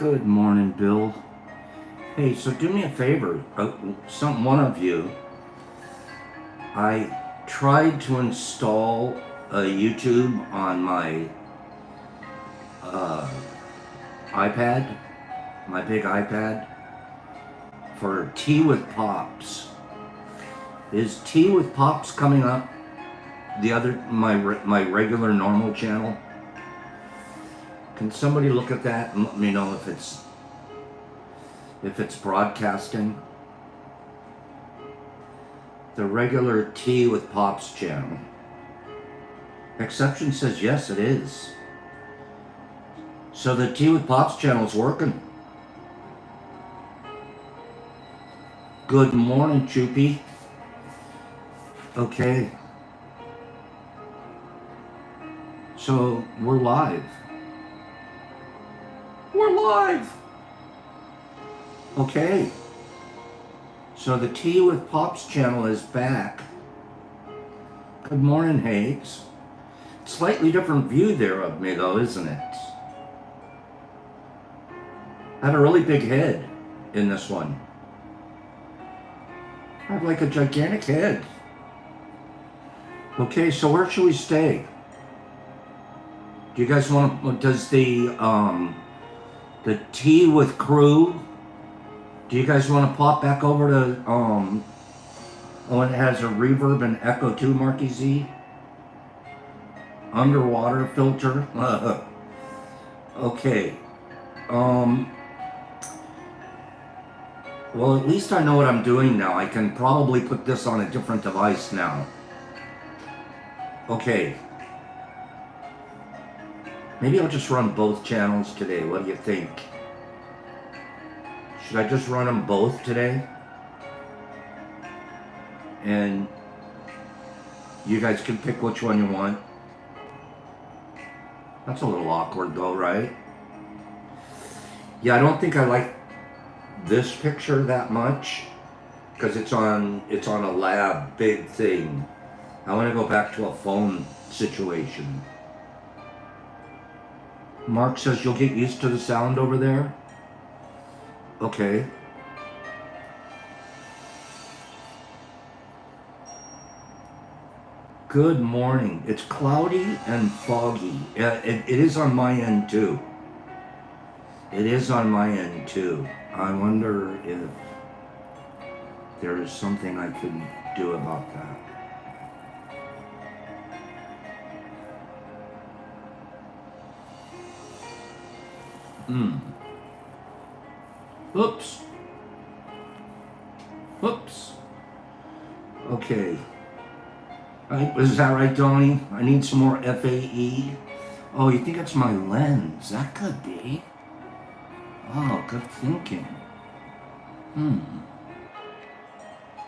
Good morning, Bill. Hey, so do me a favor, one of you. I tried to install a YouTube on my iPad, my big iPad, for Tea with Pops. Is Tea with Pops coming up? My regular normal channel? Can somebody look at that and let me know if it's broadcasting? The regular Tea with Pops channel. Exception says yes, it is. So the Tea with Pops channel is working. Good morning, Choopy. Okay. So we're live. We're live. Okay. So the Tea with Pops channel is back. Good morning, Higgs. Slightly different view there of me though, isn't it? I have a really big head in this one. I have like a gigantic head. Okay, so where should we stay? Do you guys want, does the Tea with Crew, do you guys want to pop back over to, oh, it has a reverb and echo too, Marky Z? Underwater filter? Okay. Well, at least I know what I'm doing now. I can probably put this on a different device now. Okay. Maybe I'll just run both channels today. What do you think? Should I just run them both today? And you guys can pick which one you want. That's a little awkward though, right? Yeah, I don't think I like this picture that much because it's on a lab big thing. I want to go back to a phone situation. Mark says you'll get used to the sound over there. Okay. Good morning. It's cloudy and foggy. It is on my end too. It is on my end too. I wonder if there is something I can do about that. Oops. Oops. Okay. Is that right, Donnie? I need some more FAE. Oh, you think it's my lens? That could be. Oh, good thinking.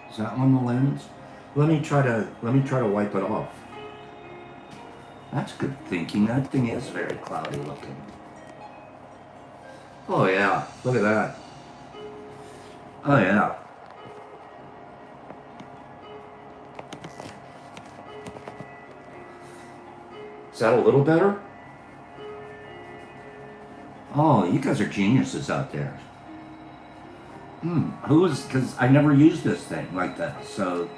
Is that on the lens? Let me try to wipe it off. That's good thinking. That thing is very cloudy looking. Oh yeah, look at that. Oh yeah. Is that a little better? Oh, you guys are geniuses out there. Because I never used this thing like that. So,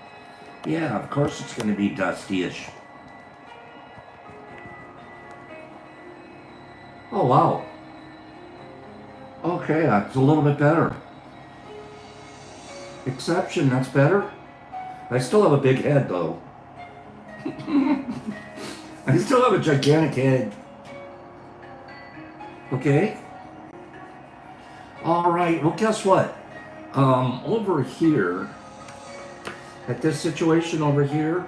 yeah, of course it's going to be dusty-ish. Oh, wow. Okay, that's a little bit better. Exception, that's better. I still have a big head, though. I still have a gigantic head. Okay. All right. Well, guess what? Over here, at this situation over here,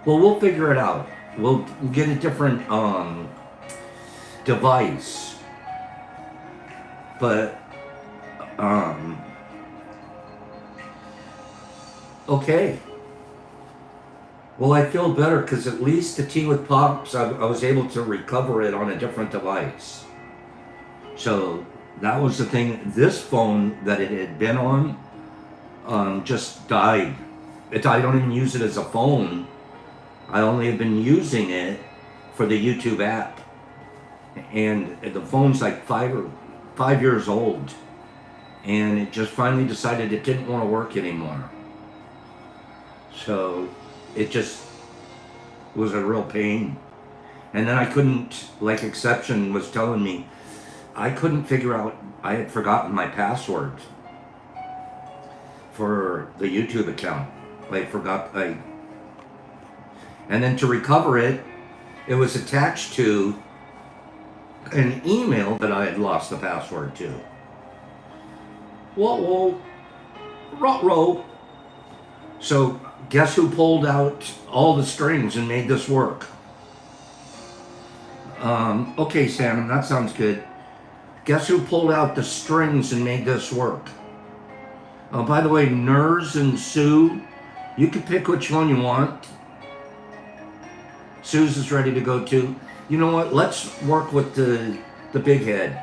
well, we'll figure it out. We'll get a different device. But okay. Well, I feel better because at least the Tea with Pops, I was able to recover it on a different device. So that was the thing. This phone that it had been on just died. I don't even use it as a phone. I only have been using it for the YouTube app. and the phone's like 5 years old, and it just finally decided it didn't want to work anymore. So it just was a real pain. And then I couldn't, like Exception was telling me, I couldn't figure out, I had forgotten my password for the YouTube account. And then to recover it, it was attached to an email that I had lost the password to. Whoa, ruh-roh. So guess who pulled out all the strings and made this work? Okay, Sam, that sounds good. Guess who pulled out the strings and made this work? Oh, by the way, Nurs and Sue, you can pick which one you want. Suze is ready to go too. You know what? Let's work with the big head.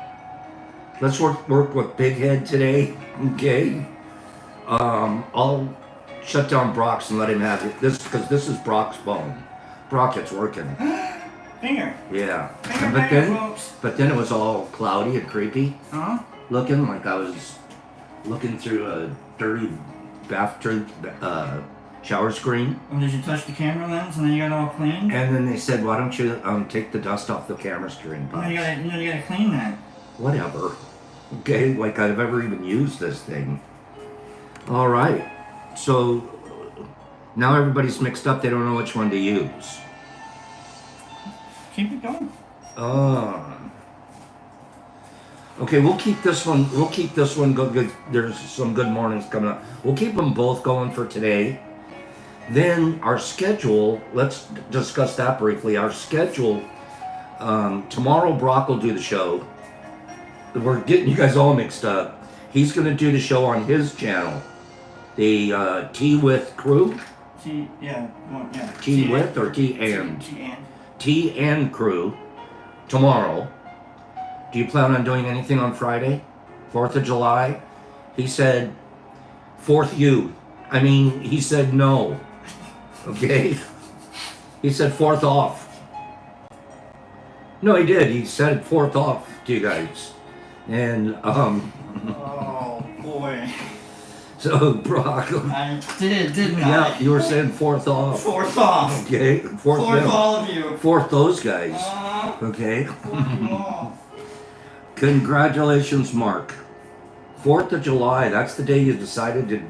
Let's work with big head today, okay? I'll shut down Brock's and let him have it. Because this is Brock's phone. Brock, it's working. Finger. Yeah. Finger, folks. But then it was all cloudy and creepy. Huh? Looking like I was looking through a dirty bathroom shower screen. Oh, did you touch the camera lens and then you got it all cleaned? And then they said, why don't you take the dust off the camera screen? No, you gotta clean that. Whatever. Okay, like I've ever even used this thing. All right. So now everybody's mixed up. They don't know which one to use. Keep it going. Okay, we'll keep this one. We'll keep this one good. There's some good mornings coming up. We'll keep them both going for today. Then our schedule. Let's discuss that briefly. Our schedule. Tomorrow, Brock will do the show. We're getting you guys all mixed up. He's going to do the show on his channel, the Tea with Crew. Tea with or Tea and? Tea and Crew tomorrow. Do you plan on doing anything on Friday? 4th of July? He said, 4th you. I mean, he said no. Okay? He said 4th off. No, he did. He said 4th off to you guys. And, Oh, boy. So, Brock. I did, didn't I? Yeah, you were saying 4th off. 4th off. Okay? 4th all of you. 4th those guys. Okay? 4th you all. Congratulations, Mark. 4th of July, that's the day you decided to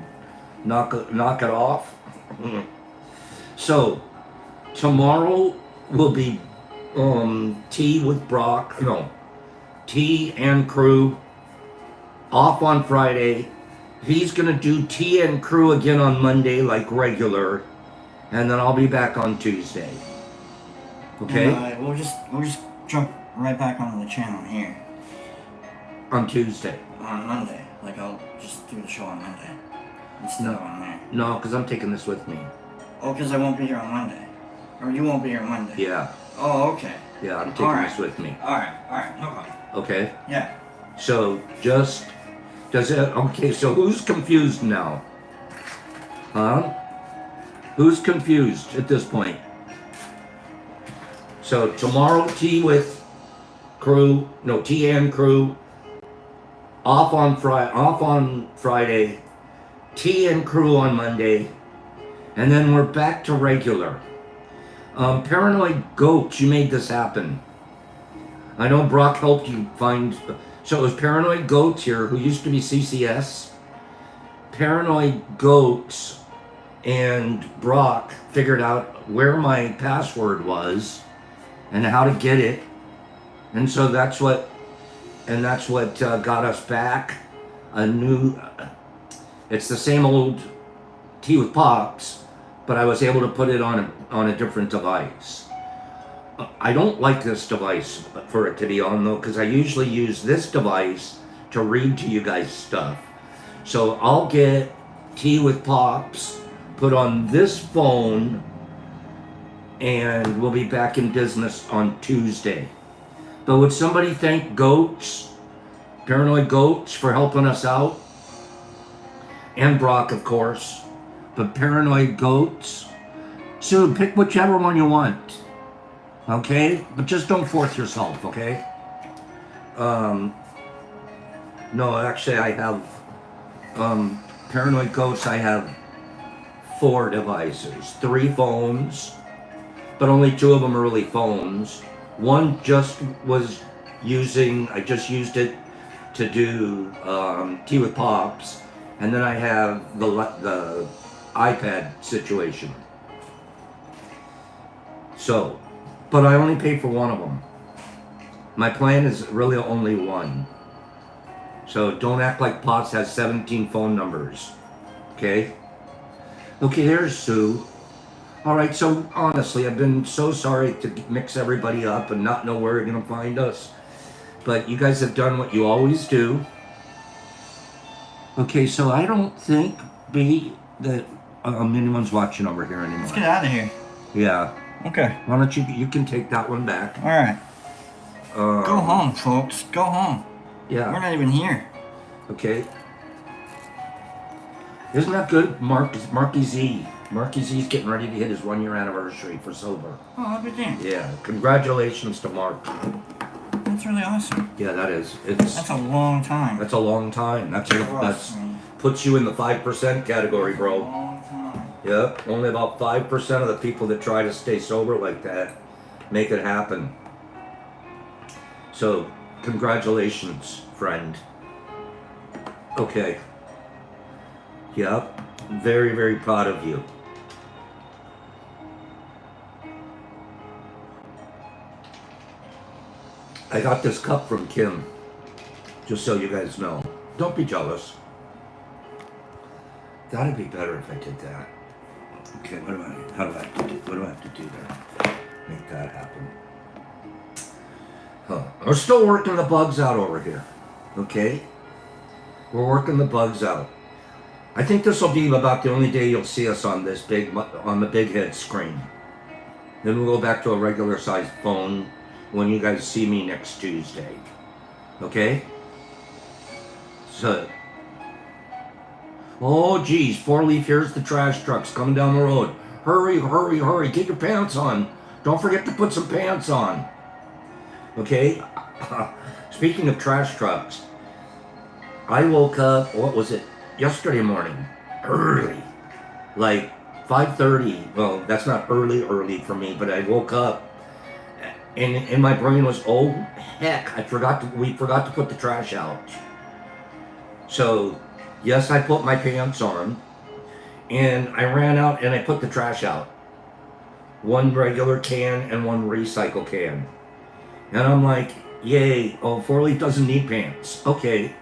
knock it off. So, tomorrow will be Tea with Brock. No. Tea and Crew. Off on Friday. He's going to do Tea and Crew again on Monday like regular. And then I'll be back on Tuesday. Okay? And, we'll just jump right back onto the channel here. On Tuesday. On Monday. Like, I'll just do the show on Monday. Instead of on there. No, because I'm taking this with me. Oh, because I won't be here on Monday. Or you won't be here Monday. Yeah. Oh, okay. Yeah, I'm taking this with me. Alright, no problem. Okay? Yeah. So, okay, so who's confused now? Huh? Who's confused at this point? So, tomorrow, Tea with Crew, no, Tea and Crew, off on Friday, Tea and Crew on Monday, and then we're back to regular. Paranoid Goats, you made this happen. I know Brock helped you find. So it was Paranoid Goats here, who used to be CCS. Paranoid Goats and Brock figured out where my password was and how to get it. And so that's what got us back a new. It's the same old Tea with Pops, but I was able to put it on a different device. I don't like this device for it to be on though, because I usually use this device to read to you guys stuff. So I'll get Tea with Pops put on this phone, and we'll be back in business on Tuesday. But would somebody thank Goats, Paranoid Goats, for helping us out? And Brock, of course. But Paranoid Goats. So pick whichever one you want. Okay? But just don't force yourself, okay? No, actually I have, Paranoid Ghosts, I have 4 devices. 3 phones, but only 2 of them are really phones. One just was I just used it to do tea with pops, and then I have the iPad situation. So, but I only paid for one of them. My plan is really only one. So don't act like Pops has 17 phone numbers. Okay? Okay, there's Sue. Alright, so honestly, I've been so sorry to mix everybody up and not know where you're going to find us. But you guys have done what you always do. Okay, so I don't think, B, that anyone's watching over here anymore. Let's get out of here. Yeah. Okay. Why don't you can take that one back. Alright. Go home, folks. Go home. Yeah. We're not even here. Okay. Isn't that good? Marky Z. Marky Z's getting ready to hit his 1-year anniversary for sober. Oh, happy day. Yeah. Congratulations to Mark. That's really awesome. Yeah, that is. That's a long time. That's a long time. That's puts you in the 5% category, bro. Long time. Yep. Only about 5% of the people that try to stay sober like that make it happen. So, congratulations, friend. Okay. Yep. Very, very proud of you. I got this cup from Kim, just so you guys know. Don't be jealous. That'd be better if I did that. Okay, what do I have to do to make that happen? Huh. We're still working the bugs out over here. Okay? We're working the bugs out. I think this will be about the only day you'll see us on the big head screen. Then we'll go back to a regular sized phone when you guys see me next Tuesday. Okay? So, oh geez, 4-leaf, here's the trash trucks coming down the road. Hurry, hurry, hurry, get your pants on. Don't forget to put some pants on. Okay? Speaking of trash trucks, I woke up, what was it, yesterday morning, early, like 5:30. Well, that's not early for me, but I woke up and my brain was, oh heck, we forgot to put the trash out. So yes, I put my pants on and I ran out and I put the trash out. 1 regular can and 1 recycle can. And I'm like, yay, oh, 4-leaf doesn't need pants. Okay.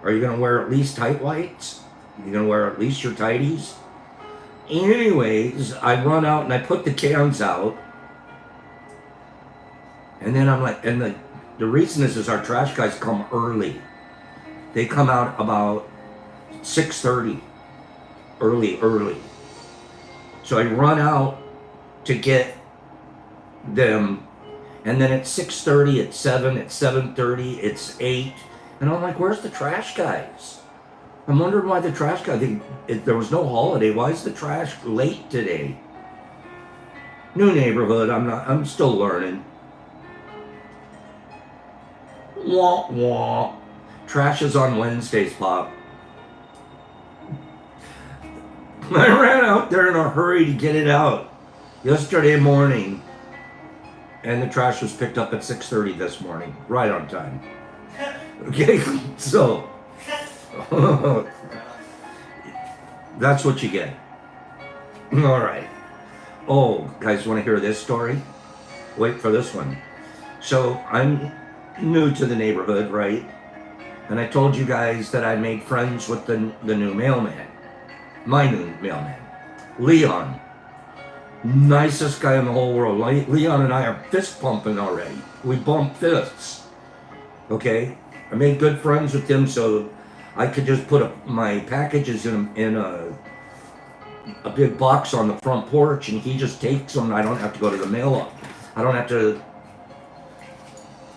Are you gonna wear at least tight whites? You gonna wear at least your tighties? Anyways, I run out and I put the cans out. And then I'm like, and the reason is our trash guys come early. They come out about 6:30. Early. So I run out to get them. And then at 6:30, at 7, at 7:30, it's 8. And I'm like, where's the trash guys? I'm wondering why the trash guy, there was no holiday. Why is the trash late today? New neighborhood, I'm still learning. Wah, wah. Trash is on Wednesdays, Pop. I ran out there in a hurry to get it out yesterday morning. And the trash was picked up at 6:30 this morning, right on time. Okay, so that's what you get. All right. Oh, guys, want to hear this story? Wait for this one. So I'm new to the neighborhood, right? And I told you guys that I made friends with the new mailman. My new mailman, Leon. Nicest guy in the whole world. Leon and I are fist pumping already. We bump fists. Okay? I made good friends with him so I could just put my packages in a big box on the front porch and he just takes them and I don't have to go to the mail up. I don't have to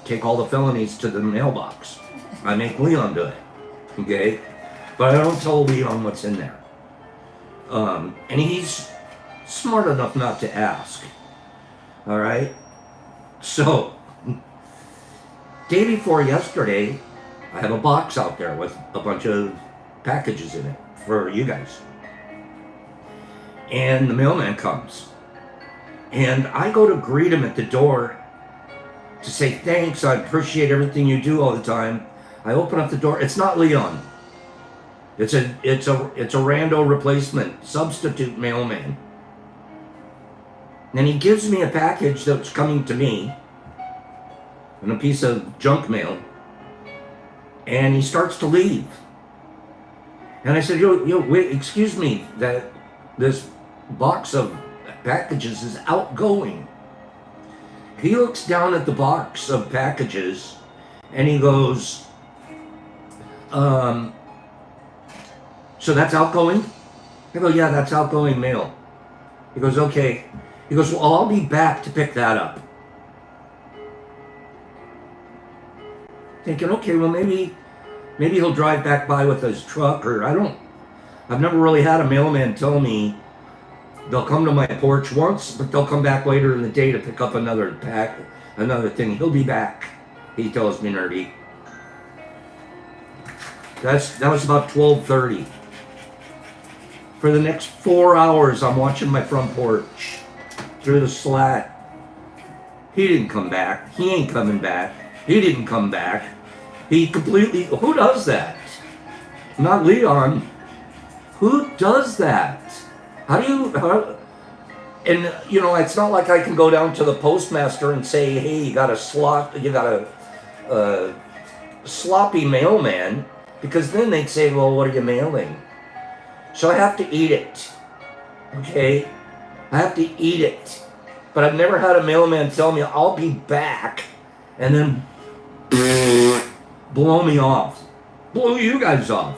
take all the felonies to the mailbox. I make Leon do it. Okay? But I don't tell Leon what's in there. And he's smart enough not to ask. Alright? So, day before yesterday, I have a box out there with a bunch of packages in it for you guys. And the mailman comes. And I go to greet him at the door to say thanks, I appreciate everything you do all the time. I open up the door. It's not Leon. It's a rando replacement, substitute mailman. And he gives me a package that's coming to me and a piece of junk mail. And he starts to leave. And I said, yo, wait, excuse me, that this box of packages is outgoing. He looks down at the box of packages and he goes, so that's outgoing? I go, yeah, that's outgoing mail. He goes, okay. He goes, well, I'll be back to pick that up. Thinking, okay, well, maybe he'll drive back by with his truck, or I've never really had a mailman tell me they'll come to my porch once, but they'll come back later in the day to pick up another thing. He'll be back, he tells me, nerdy. That was about 12:30. For the next 4 hours, I'm watching my front porch through the slat. He didn't come back. He ain't coming back. He didn't come back. Who does that? Not Leon. Who does that? And it's not like I can go down to the postmaster and say, hey, you got a sloppy mailman, because then they'd say, well, what are you mailing? So I have to eat it. Okay? I have to eat it. But I've never had a mailman tell me, I'll be back, and then blow me off. Blow you guys off.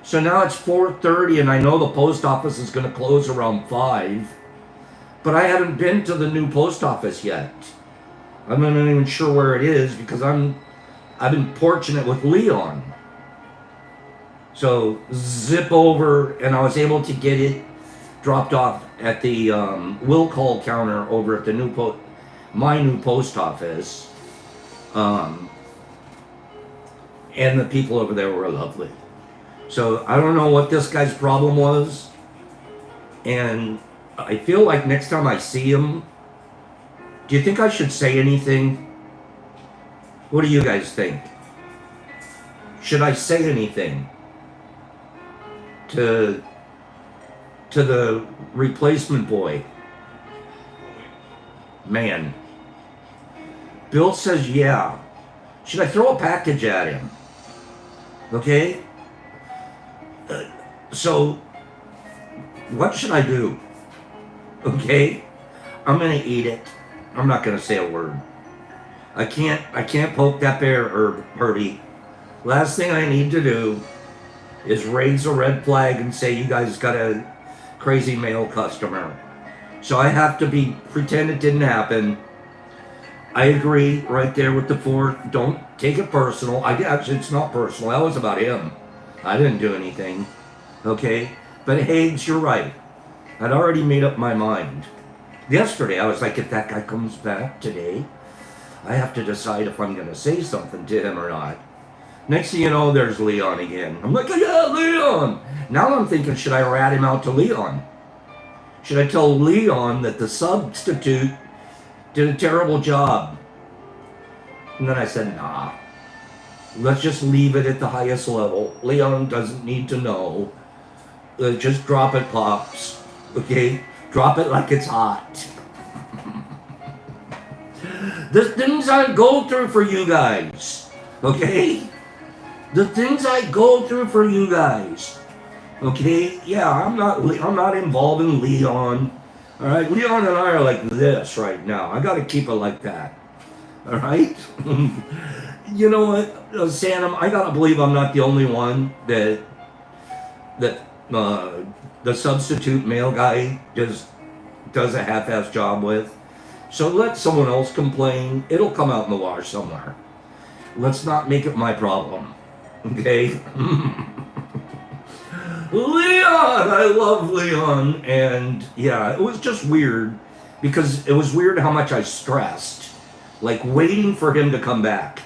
So now it's 4:30 and I know the post office is going to close around 5. But I haven't been to the new post office yet. I'm not even sure where it is because I've been porching it with Leon. So zip over, and I was able to get it dropped off at the will call counter over at the my new post office. And the people over there were lovely. So I don't know what this guy's problem was. And I feel like next time I see him, do you think I should say anything? What do you guys think? Should I say anything to the replacement boy? Man. Bill says yeah. Should I throw a package at him? Okay? So, what should I do? Okay? I'm gonna eat it. I'm not gonna say a word. I can't poke that bear, Herbie. Last thing I need to do is raise a red flag and say you guys got a crazy mail customer. So I have to pretend it didn't happen. I agree right there with the 4. Don't take it personal. Actually, it's not personal. That was about him. I didn't do anything. Okay? But Hags, you're right. I'd already made up my mind. Yesterday, I was like, if that guy comes back today, I have to decide if I'm going to say something to him or not. Next thing you know, there's Leon again. I'm like, yeah, Leon! Now I'm thinking, should I rat him out to Leon? Should I tell Leon that the substitute did a terrible job? And then I said, nah. Let's just leave it at the highest level. Leon doesn't need to know. Just drop it, Pops. Okay? Drop it like it's hot. The things I go through for you guys. Okay? The things I go through for you guys. Okay? Yeah, I'm not involved in Leon. Alright? Leon and I are like this right now. I gotta keep it like that. Alright? You know what, Santam, I gotta believe I'm not the only one that the substitute mail guy does a half-ass job with. So let someone else complain. It'll come out in the wash somewhere. Let's not make it my problem. Okay? Leon! I love Leon. And yeah, it was just weird because it was weird how much I stressed like waiting for him to come back.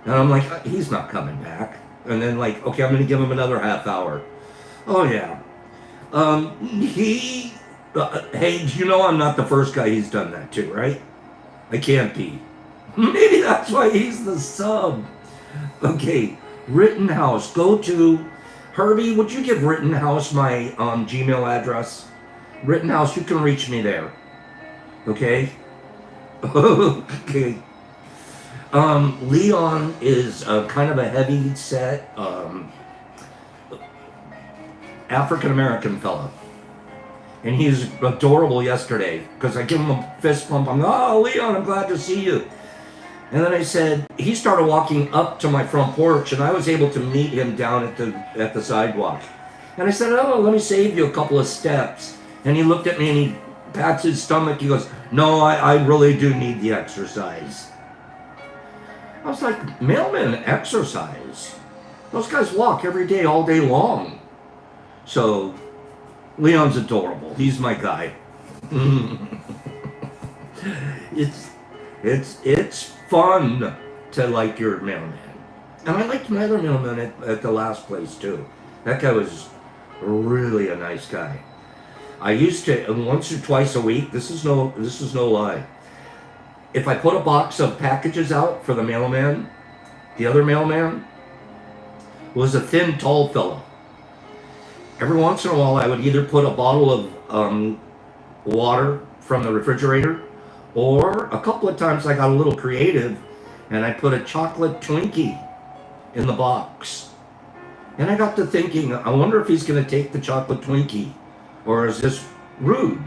And I'm like, he's not coming back. And then like, okay, I'm going to give him another half hour. Oh yeah. Hey, you know I'm not the first guy he's done that to, right? I can't be. Maybe that's why he's the sub. Okay, Rittenhouse. Go to Herbie. Would you give Rittenhouse my Gmail address? Rittenhouse, you can reach me there. Okay. Okay. Leon is kind of a heavy set African American fella. And he's adorable yesterday because I give him a fist bump. I'm like, oh, Leon, I'm glad to see you. And then I said, he started walking up to my front porch and I was able to meet him down at the sidewalk. And I said, oh, let me save you a couple of steps. And he looked at me and he pats his stomach. He goes, no, I really do need the exercise. I was like, Mailman exercise? Those guys walk every day, all day long. So, Leon's adorable. He's my guy. It's fun to like your mailman. And I liked my other mailman at the last place too. That guy was really a nice guy. I used to once or twice a week, this is no lie. If I put a box of packages out for the mailman, the other mailman was a thin, tall fellow. Every once in a while, I would either put a bottle of water from the refrigerator, or a couple of times I got a little creative and I put a chocolate Twinkie in the box. And I got to thinking, I wonder if he's going to take the chocolate Twinkie, or is this rude?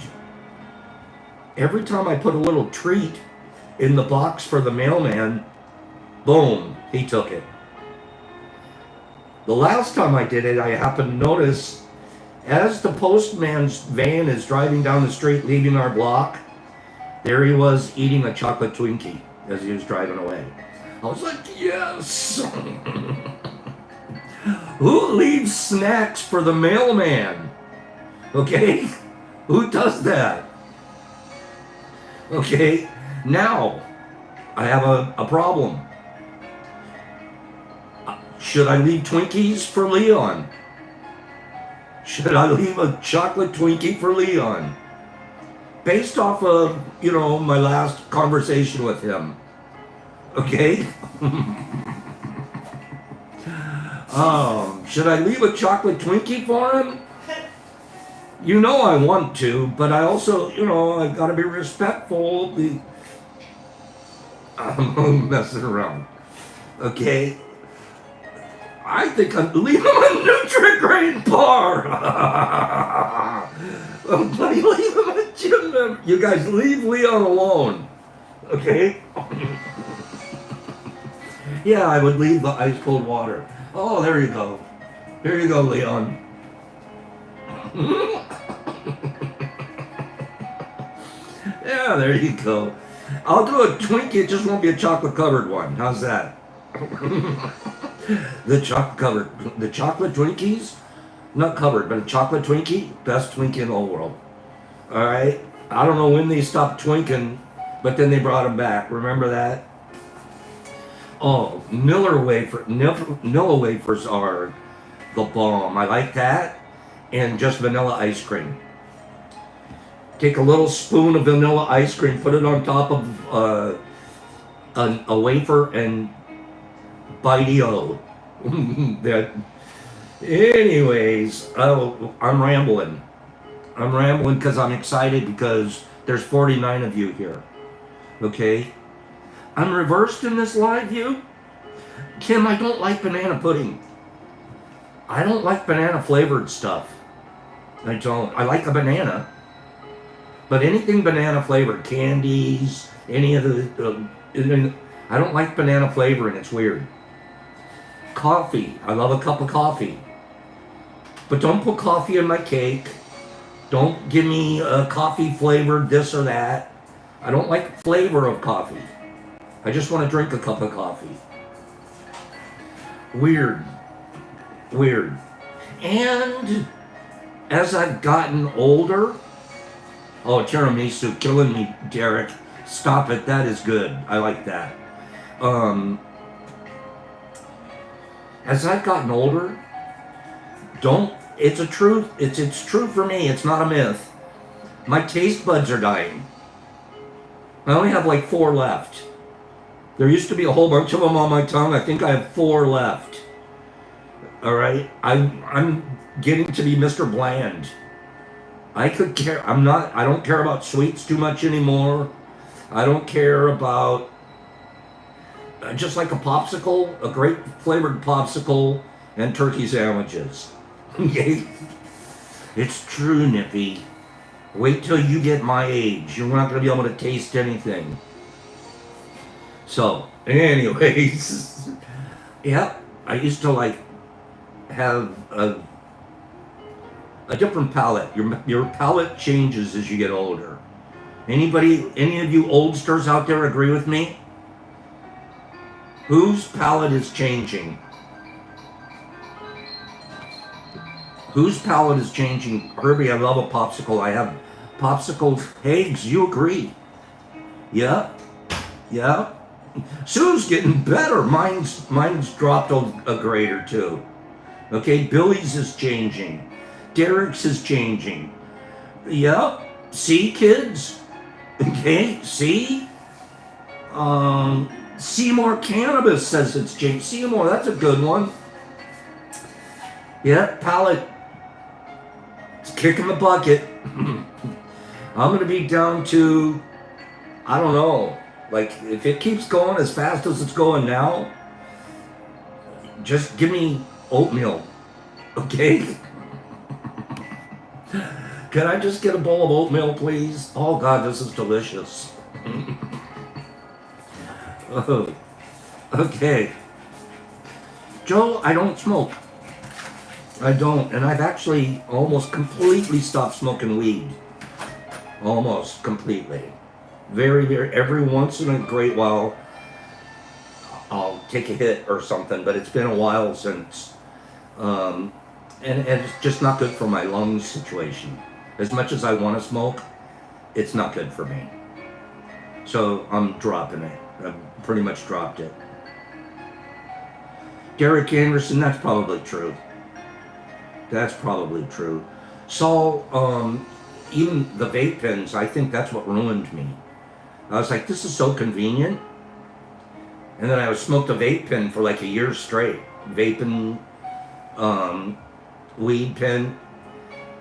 Every time I put a little treat in the box for the mailman, boom, he took it. The last time I did it, I happened to notice as the postman's van is driving down the street leaving our block, there he was eating a chocolate Twinkie as he was driving away. I was like, yes! Who leaves snacks for the mailman? Okay? Who does that? Okay? Now, I have a problem. Should I leave Twinkies for Leon? Should I leave a chocolate Twinkie for Leon? Based off of, my last conversation with him. Okay? Should I leave a chocolate Twinkie for him? I want to, but I also, I gotta be respectful. I'm messing around. Okay? I think I'm leaving him a Nutri-Grain bar. Leave him a gym member. You guys leave Leon alone. Okay? Yeah, I would leave the ice cold water. Oh, there you go. Here you go, Leon. Yeah, there you go. I'll do a Twinkie, it just won't be a chocolate covered one. How's that? The chocolate Twinkies, not covered, but a chocolate Twinkie, best Twinkie in the whole world. All right, I don't know when they stopped twinking, but then they brought them back. Remember that? Oh, Nilla wafers are the bomb. I like that, and just vanilla ice cream. Take a little spoon of vanilla ice cream, put it on top of a wafer, and bitey-o. Anyways, I'm rambling. I'm rambling because I'm excited because there's 49 of you here. Okay? I'm reversed in this live view. Kim, I don't like banana pudding. I don't like banana flavored stuff. I don't. I like a banana. But anything banana flavored, candies, any of I don't like banana flavoring. It's weird. Coffee. I love a cup of coffee. But don't put coffee in my cake. Don't give me a coffee flavored this or that. I don't like flavor of coffee. I just want to drink a cup of coffee. Weird. And as I've gotten older, tiramisu killing me, Derek. Stop it. That is good. I like that. As I've gotten older, it's a truth. It's true for me. It's not a myth. My taste buds are dying. I only have like 4 left. There used to be a whole bunch of them on my tongue. I think I have 4 left. All right. I'm getting to be Mr. Bland. I don't care about sweets too much anymore. I don't care about just like a popsicle, a great flavored popsicle, and turkey sandwiches. Okay? It's true, Nippy. Wait till you get my age. You're not going to be able to taste anything. So, anyways. Yeah, I used to like have a different palate. Your palate changes as you get older. Any of you oldsters out there agree with me? Whose palate is changing? Whose palate is changing? Herbie, I love a popsicle. I have popsicles. Hags, you agree? Yeah? Yeah? Sue's getting better. Mine's dropped a grade or 2. Okay, Billy's is changing. Derek's is changing. Yeah? See, kids? Okay, see? Seymour Cannabis says it's changed. Seymour, that's a good one. Yeah, palate. It's kicking the bucket. I'm going to be down to, I don't know, like if it keeps going as fast as it's going now, just give me oatmeal, okay? Can I just get a bowl of oatmeal, please? Oh God, this is delicious. Oh, okay. Joe, I don't smoke. I don't, and I've actually almost completely stopped smoking weed. Almost completely. Very, very, every once in a great while, I'll take a hit or something, but it's been a while since, and it's just not good for my lungs situation. As much as I want to smoke, it's not good for me. So I'm dropping it. I've pretty much dropped it. Derek Anderson, that's probably true. That's probably true. Saul, even the vape pens, I think that's what ruined me. I was like, this is so convenient. And then I would smoke the vape pen for like a year straight. Vaping, weed pen.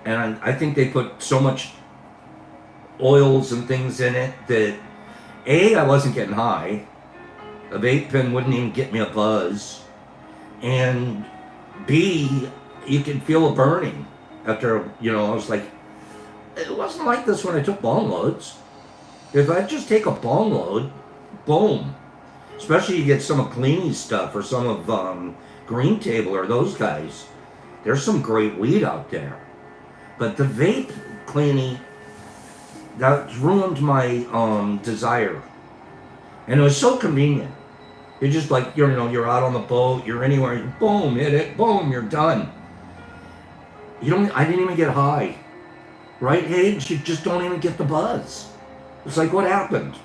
And I think they put so much oils and things in it that A, I wasn't getting high. A vape pen wouldn't even get me a buzz. And B, you can feel a burning after, I was like, it wasn't like this when I took bong loads. If I just take a bong load, boom. Especially you get some of Cleany's stuff or some of Green Table or those guys. There's some great weed out there. But the vape Cleany, that ruined my desire. And it was so convenient. You're just like, you're out on the boat, you're anywhere, boom, hit it, boom, you're done. I didn't even get high. Right, Higgs? You just don't even get the buzz. It's like, what happened?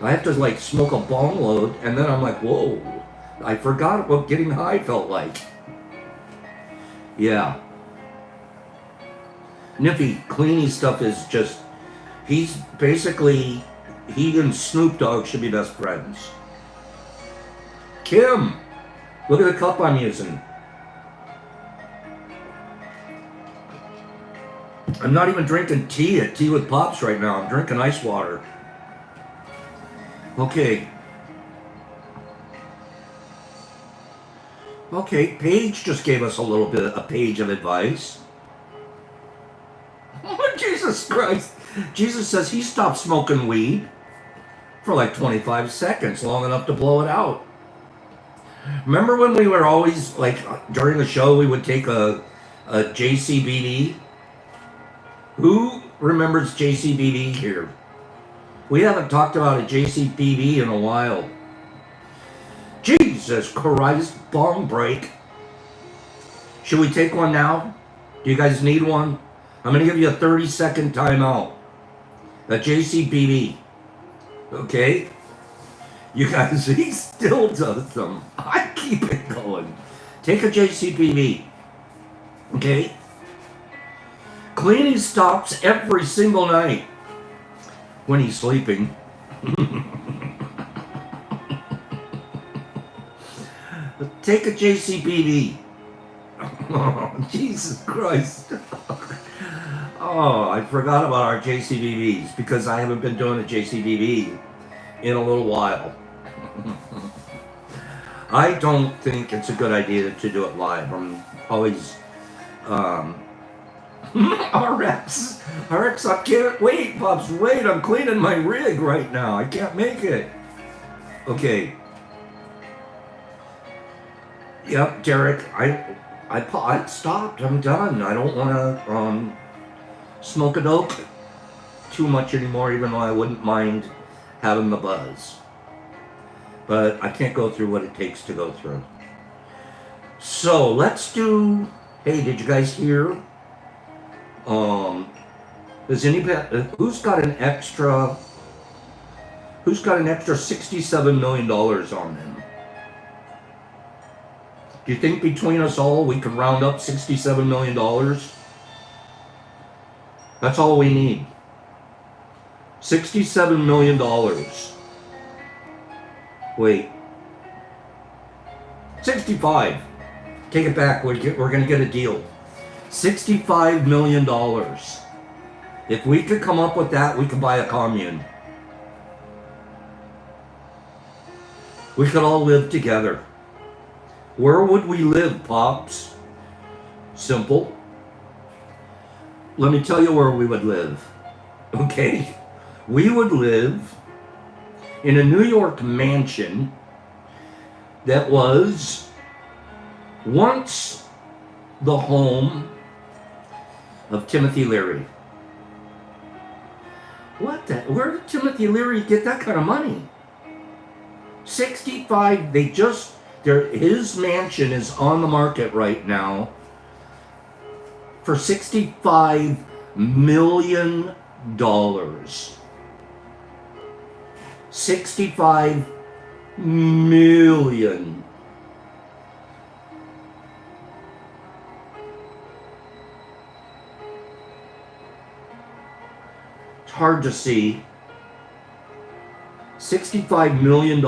I have to like smoke a bong load, and then I'm like, whoa, I forgot what getting high felt like. Yeah. Nippy, Cleany stuff is just, he and Snoop Dogg should be best friends. Kim, look at the cup I'm using. I'm not even drinking tea with Pops right now. I'm drinking ice water. Okay. Okay, Paige just gave us a page of advice. Oh, Jesus Christ. Jesus says he stopped smoking weed for like 25 seconds, long enough to blow it out. Remember when we were always, like, during the show, we would take a JCBD? Who remembers JCBD here? We haven't talked about a JCBD in a while. Jesus Christ, bong break. Should we take one now? Do you guys need one? I'm going to give you a 30-second timeout. A JCBD. Okay? You guys, he still does them. I keep it going. Take a JCPV. Okay? Cleaning stops every single night when he's sleeping. Take a JCPV. Oh, Jesus Christ. Oh, I forgot about our JCBVs because I haven't been doing a JCBV in a little while. I don't think it's a good idea to do it live. I'm always, RX, I can't wait, Pops, wait, I'm cleaning my rig right now. I can't make it. Okay. Yep, Derek, I stopped. I'm done. I don't want to smoke a dope too much anymore, even though I wouldn't mind having the buzz. But I can't go through what it takes to go through. So let's do. Hey, did you guys hear? Does anybody who's got an extra $67 million on them? Do you think between us all we could round up $67 million? That's all we need. $67 million. Wait. 65. Take it back. We're going to get a deal. $65 million. If we could come up with that, we could buy a commune. We could all live together. Where would we live, Pops? Simple. Let me tell you where we would live. Okay? We would live in a New York mansion that was once the home of Timothy Leary. Where did Timothy Leary get that kind of money? 65, his mansion is on the market right now for $65 million. 65 million. It's hard to see. $65 million.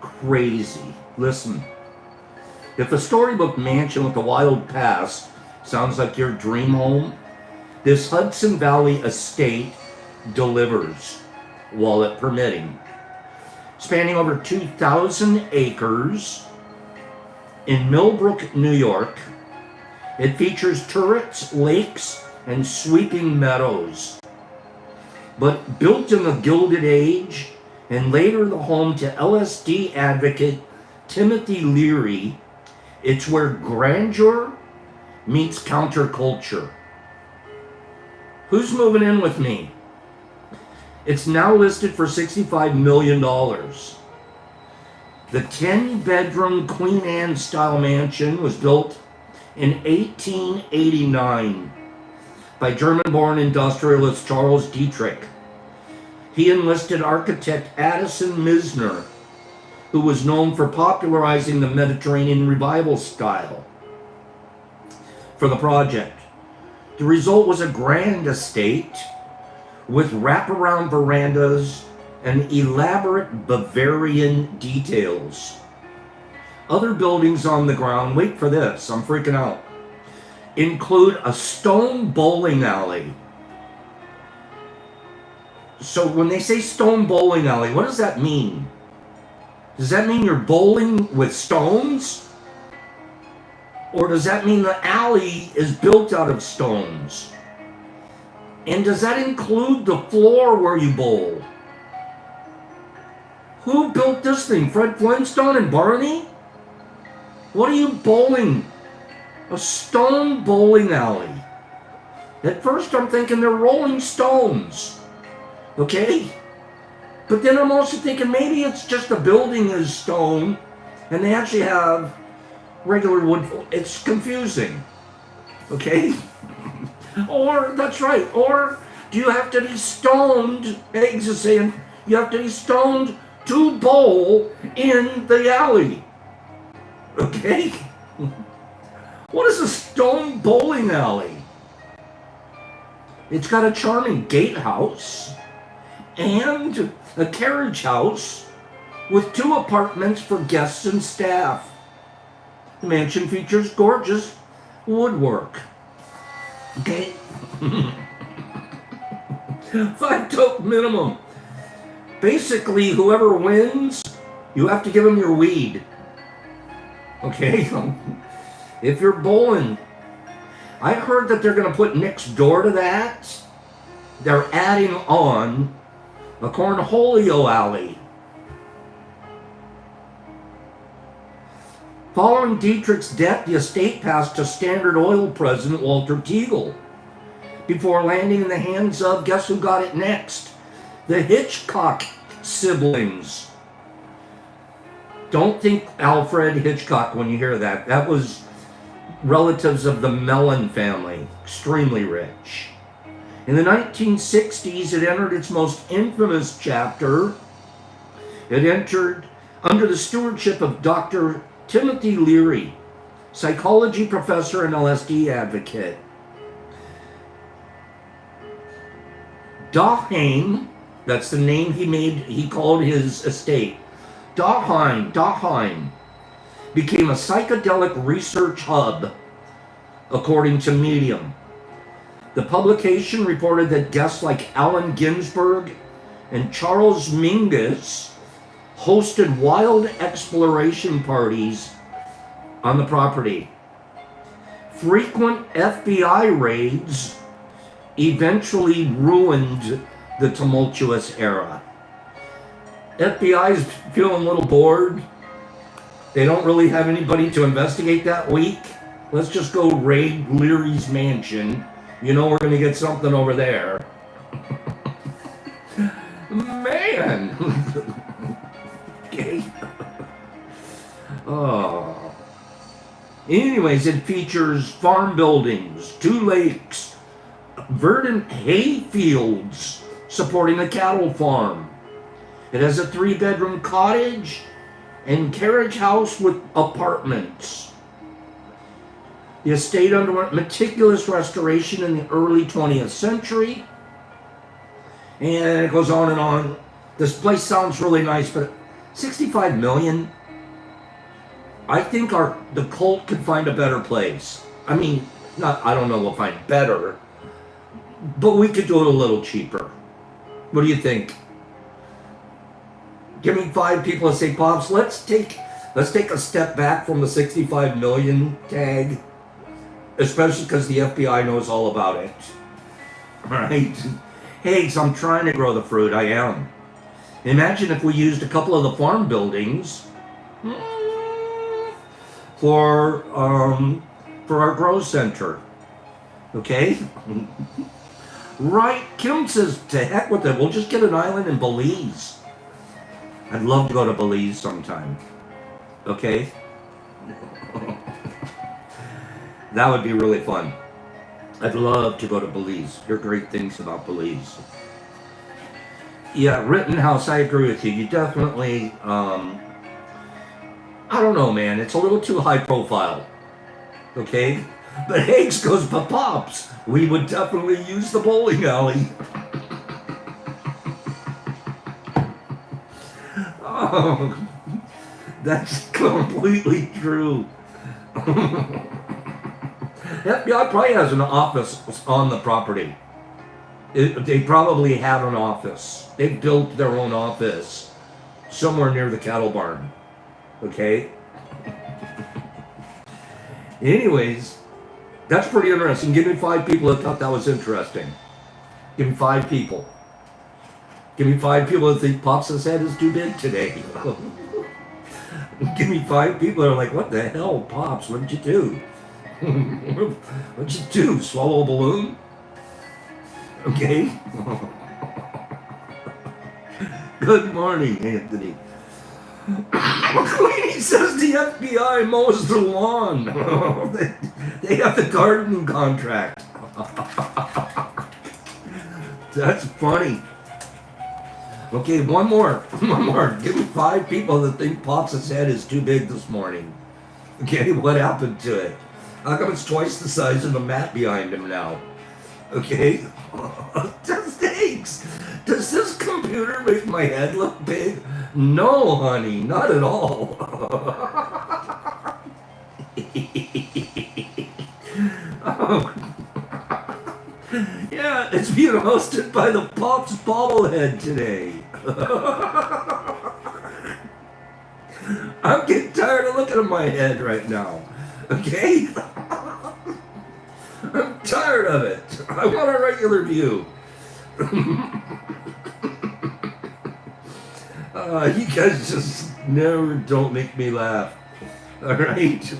Crazy. Listen, if a storybook mansion with a wild past sounds like your dream home, this Hudson Valley estate delivers, wallet permitting. Spanning over 2,000 acres in Millbrook, New York, it features turrets, lakes, and sweeping meadows. But built in the Gilded Age, and later the home to LSD advocate Timothy Leary, it's where grandeur meets counterculture. Who's moving in with me? It's now listed for $65 million. The 10-bedroom Queen Anne style mansion was built in 1889 by German-born industrialist Charles Dietrich. He enlisted architect Addison Misner, who was known for popularizing the Mediterranean revival style, for the project. The result was a grand estate with wraparound verandas and elaborate Bavarian details. Other buildings on the ground, wait for this, I'm freaking out, include a stone bowling alley. So when they say stone bowling alley, what does that mean? Does that mean you're bowling with stones? Or does that mean the alley is built out of stones? And does that include the floor where you bowl? Who built this thing? Fred Flintstone and Barney? What are you bowling? A stone bowling alley. At first I'm thinking they're rolling stones. Okay? But then I'm also thinking maybe it's just the building is stone and they actually have regular wood. It's confusing. Okay? Or, that's right, or do you have to be stoned? Eggs is saying you have to be stoned to bowl in the alley. Okay? What is a stone bowling alley? It's got a charming gatehouse and a carriage house with 2 apartments for guests and staff. The mansion features gorgeous woodwork. Okay? 5 toke minimum. Basically, whoever wins, you have to give them your weed. Okay? If you're bowling, I heard that they're going to put next door to that, they're adding on a cornholio alley. Following Dietrich's death, the estate passed to Standard Oil president Walter Teagle before landing in the hands of, guess who got it next? The Hitchcock siblings. Don't think Alfred Hitchcock when you hear that. That was relatives of the Mailman family, extremely rich. In the 1960s, it entered its most infamous chapter. It entered under the stewardship of Dr. Timothy Leary, psychology professor and LSD advocate. Daheim, that's the name he called his estate. Daheim became a psychedelic research hub, according to Medium. The publication reported that guests like Allen Ginsberg and Charles Mingus hosted wild exploration parties on the property. Frequent FBI raids eventually ruined the tumultuous era. FBI's feeling a little bored. They don't really have anybody to investigate that week. Let's just go raid Leary's mansion. You know we're going to get something over there. Man! Okay. Oh. Anyways, it features farm buildings, 2 lakes, verdant hay fields supporting a cattle farm. It has a 3-bedroom cottage and carriage house with apartments. The estate underwent meticulous restoration in the early 20th century. And it goes on and on. This place sounds really nice, but 65 million? I think the cult could find a better place. I mean, I don't know we'll find better, but we could do it a little cheaper. What do you think? Give me 5 people and say, Pops, let's take a step back from the 65 million tag, especially because the FBI knows all about it. All right? Hey, so I'm trying to grow the fruit. I am. Imagine if we used a couple of the farm buildings for our grow center. Okay? Right? Kim says, to heck with it. We'll just get an island in Belize. I'd love to go to Belize sometime. Okay? That would be really fun. I'd love to go to Belize. Hear great things about Belize. Yeah, Rittenhouse, I agree with you. You definitely, I don't know, man. It's a little too high profile. Okay? But Higgs goes, Pops, we would definitely use the bowling alley. Oh, that's completely true. FBI probably has an office on the property. They probably have an office. They built their own office somewhere near the cattle barn. Okay? Anyways, that's pretty interesting. Give me 5 people that thought that was interesting. Give me 5 people. Give me 5 people that think Pops' head is too big today. Give me 5 people that are like, what the hell, Pops? What did you do? What'd you do? Swallow a balloon? Okay. Good morning, Anthony. Queenie says the FBI mows the lawn. They have the gardening contract. That's funny. Okay, one more. Give me 5 people that think Pops' head is too big this morning. Okay, what happened to it? How come it's twice the size of the mat behind him now? Okay? Just thanks. Does this computer make my head look big? No, honey, not at all. Oh. Yeah, it's being hosted by the Pops bobblehead today. I'm getting tired of looking at my head right now. Okay? I'm tired of it. I want a regular view. You guys just never don't make me laugh. Alright?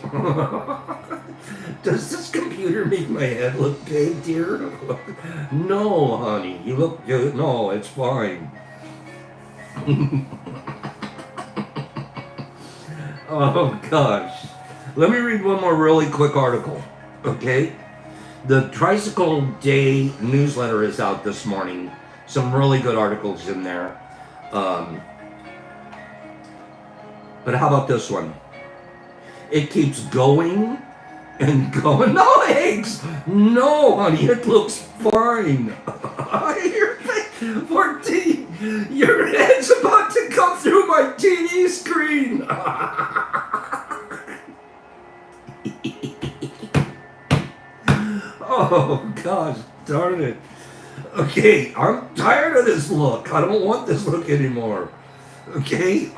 Does this computer make my head look big, dear? No, honey. You look good. No, it's fine. Oh, gosh. Let me read one more really quick article. Okay? The Tricycle Day newsletter is out this morning. Some really good articles in there. But how about this one? It keeps going and going. No eggs! No, honey, it looks fine. Your head's about to come through my TV screen. Oh, gosh, darn it. Okay, I'm tired of this look. I don't want this look anymore. Okay?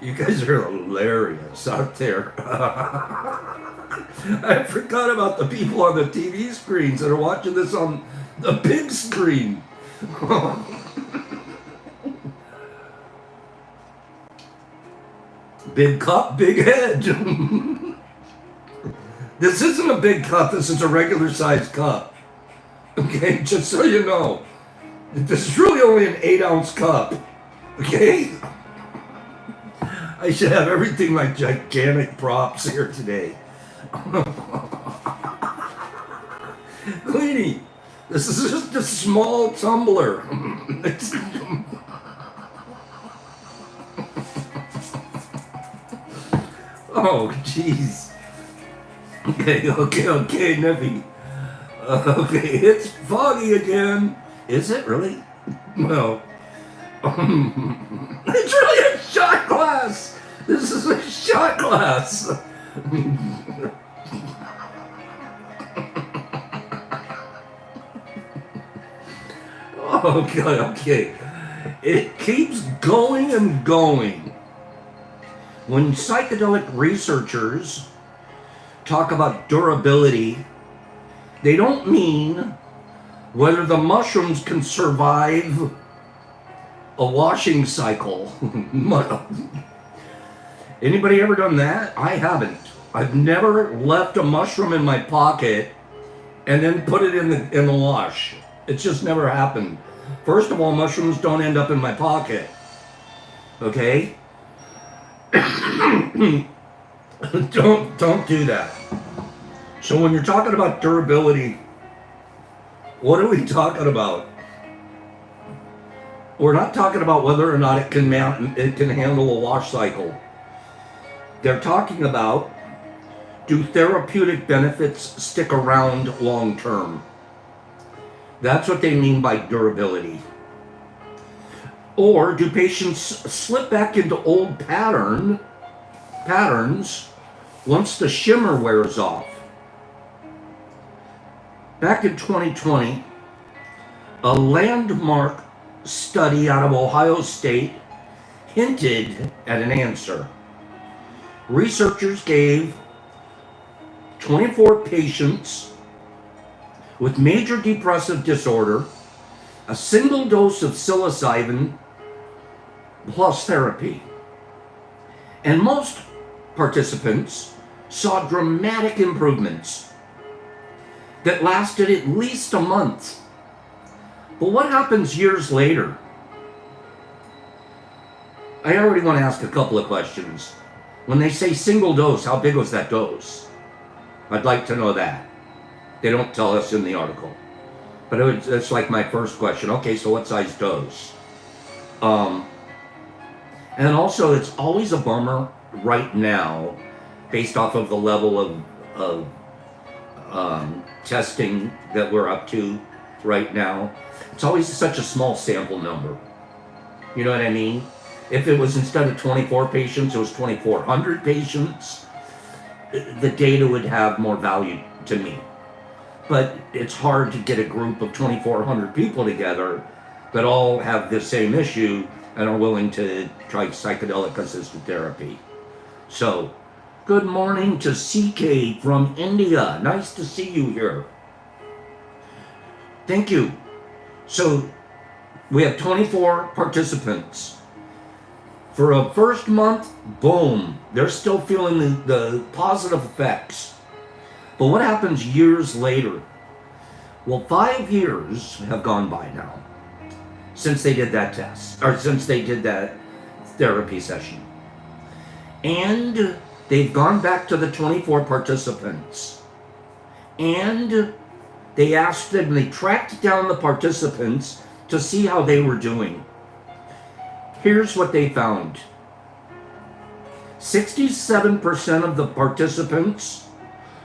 You guys are hilarious out there. I forgot about the people on the TV screens that are watching this on the big screen. Big cup, big head. This isn't a big cup, this is a regular sized cup. Okay, just so you know. This is really only an 8-ounce cup. Okay? I should have everything like gigantic props here today. Queenie, this is just a small tumbler. Oh, jeez. Okay, Neffy. Okay, it's foggy again. Is it really? No. It's really a shot glass. This is a shot glass. Okay. It keeps going and going. When psychedelic researchers talk about durability, they don't mean whether the mushrooms can survive a washing cycle. Anybody ever done that? I haven't. I've never left a mushroom in my pocket and then put it in the wash. It's just never happened. First of all, mushrooms don't end up in my pocket. Okay? Don't do that. So when you're talking about durability, what are we talking about? We're not talking about whether or not it can handle a wash cycle. They're talking about, do therapeutic benefits stick around long term? That's what they mean by durability. Or do patients slip back into old patterns once the shimmer wears off? Back in 2020, a landmark study out of Ohio State hinted at an answer. Researchers gave 24 patients with major depressive disorder a single dose of psilocybin plus therapy. And most participants saw dramatic improvements that lasted at least a month. But what happens years later? I already want to ask a couple of questions. When they say single dose, how big was that dose? I'd like to know that. They don't tell us in the article. But it's like my first question. Okay, so what size dose? And also, it's always a bummer right now, based off of the level of testing that we're up to right now. It's always such a small sample number. You know what I mean? If it was instead of 24 patients, it was 2,400 patients, the data would have more value to me. But it's hard to get a group of 2,400 people together that all have the same issue and are willing to try psychedelic assisted therapy. So, good morning to CK from India. Nice to see you here. Thank you. So, we have 24 participants. For a first month, boom, they're still feeling the positive effects. But what happens years later? Well, 5 years have gone by now since they did that test, or since they did that therapy session. And they've gone back to the 24 participants. And they asked them, they tracked down the participants to see how they were doing. Here's what they found. 67% of the participants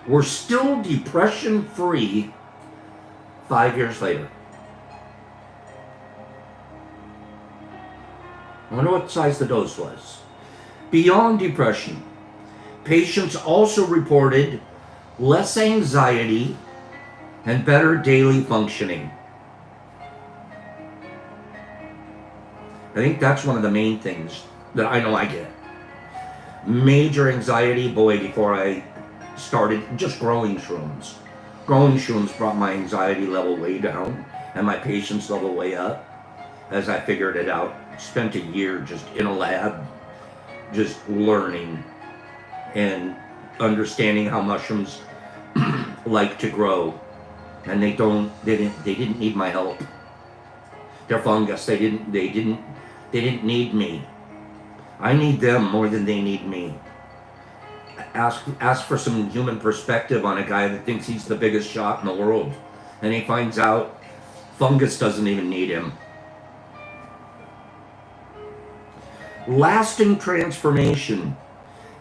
were still depression-free 5 years later. I wonder what size the dose was. Beyond depression, patients also reported less anxiety and better daily functioning. I think that's one of the main things that I know I get. Major anxiety, boy, before I started just growing shrooms. Growing shrooms brought my anxiety level way down and my patience level way up as I figured it out. Spent a year just in a lab, just learning and understanding how mushrooms like to grow. And they didn't need my help. They're fungus. They didn't need me. I need them more than they need me. Ask for some human perspective on a guy that thinks he's the biggest shot in the world. And he finds out fungus doesn't even need him. Lasting transformation.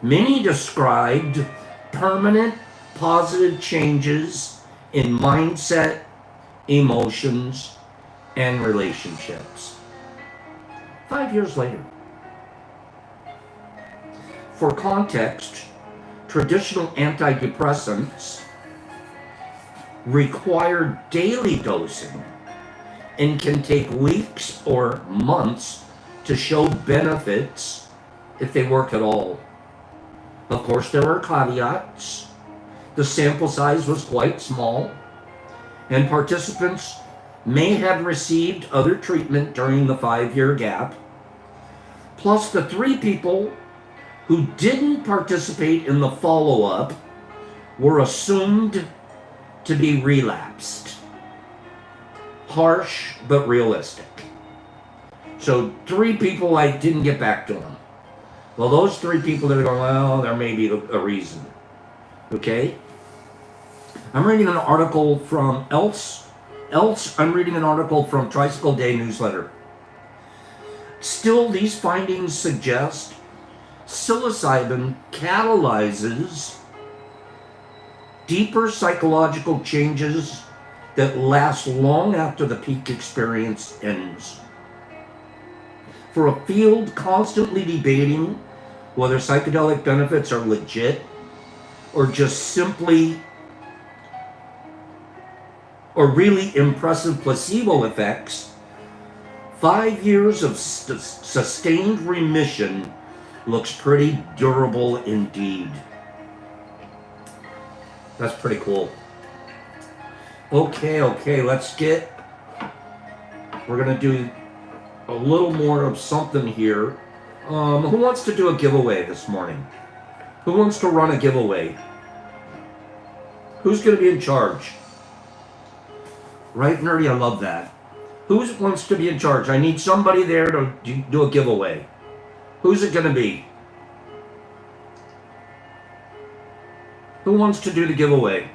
Many described permanent positive changes in mindset, emotions, and relationships. 5 years later. For context, traditional antidepressants require daily dosing and can take weeks or months to show benefits if they work at all. Of course, there are caveats. The sample size was quite small, and participants may have received other treatment during the 5-year gap. Plus, the 3 people who didn't participate in the follow-up were assumed to be relapsed. Harsh, but realistic. So 3 people I didn't get back to them. Well, those 3 people that are going, well, there may be a reason. Okay? I'm reading an article from I'm reading an article from Tricycle Day newsletter. Still, these findings suggest psilocybin catalyzes deeper psychological changes that last long after the peak experience ends. For a field constantly debating whether psychedelic benefits are legit or just simply or really impressive placebo effects, 5 years of sustained remission looks pretty durable indeed. That's pretty cool. Okay, we're gonna do a little more of something here. Who wants to do a giveaway this morning? Who wants to run a giveaway? Who's gonna be in charge? Right, Nerdy, I love that. Who wants to be in charge? I need somebody there to do a giveaway. Who's it going to be? Who wants to do the giveaway?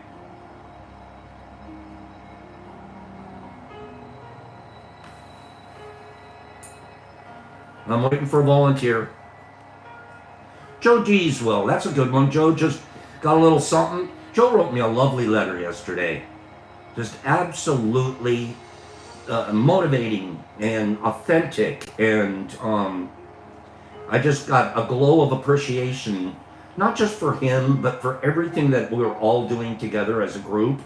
I'm waiting for a volunteer. Joe D's will. That's a good one. Joe just got a little something. Joe wrote me a lovely letter yesterday. Just absolutely motivating and authentic. And I just got a glow of appreciation, not just for him, but for everything that we were all doing together as a group.